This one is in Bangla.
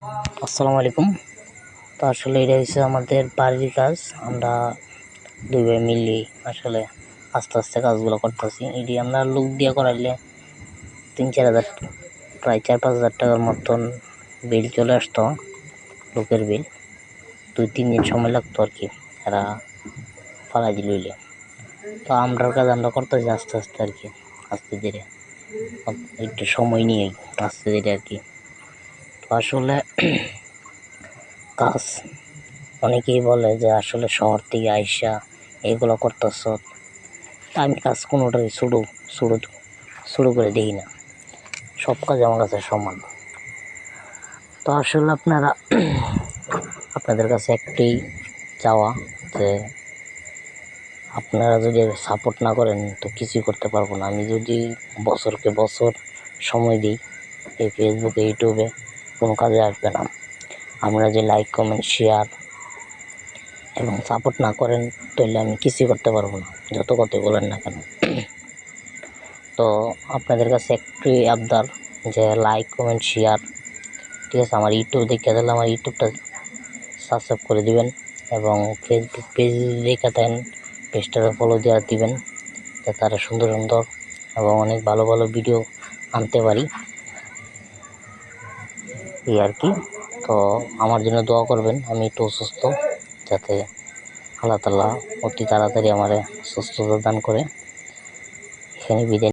আসসালামু আলাইকুম। তো আসলে এটা হচ্ছে আমাদের বাড়ির কাজ। আমরা দুই ভাই মিলে আসলে আস্তে আস্তে কাজগুলো করতেছি। এটি আমরা লোক দিয়ে করাইলে 3-4 হাজার, প্রায় 4-5 হাজার টাকার মতন বিল চলে আসতো। লোকের বিল 2-3 দিন সময় লাগতো আর কি, এরা ফালাই দিল হইলে। তো আমরার কাজ আমরা করতেছি আস্তে আস্তে আর কি, আস্তে ধীরে, একটু সময় নিয়ে আস্তে ধীরে আর কি। তো আসলে কাজ অনেকেই বলে যে আসলে শহর থেকে আইসা এগুলো করতেছ। তা আমি কাজ কোনোটাই শুরু করে দেখি না, সব কাজ আমার কাছে সমান। তো আসলে আপনাদের কাছে একটাই চাওয়া যে আপনারা যদি সাপোর্ট না করেন তো কিছুই করতে পারবো না। আমি যদি বছরকে বছর সময় দিই এই ফেসবুকে, ইউটিউবে, কোনো কাজে আসবে না। আমরা যে লাইক, কমেন্ট, শেয়ার এবং সাপোর্ট না করেন তাহলে আমি কিছুই করতে পারবো না, যত কথাই বলেন না কেন। তো আপনাদের কাছে একটু আবদার যে লাইক, কমেন্ট, শেয়ার, ঠিক আছে? আমার ইউটিউব দেখে তাহলে আমার ইউটিউবটা সাবস্ক্রাইব করে দিবেন এবং ফেসবুক পেজ দেখে থাকেন পেজটাকে ফলো দেওয়া দিবেন, যাতে তারা সুন্দর সুন্দর এবং অনেক ভালো ভালো ভিডিও আনতে পারি, এই আর কি। তো আমার জন্য দোয়া করবেন, আমি একটু অসুস্থ, যাতে আল্লাহ তাআলা অতি তাড়াতাড়ি আমারে সুস্থতা দান করে। এখানে বিদায়।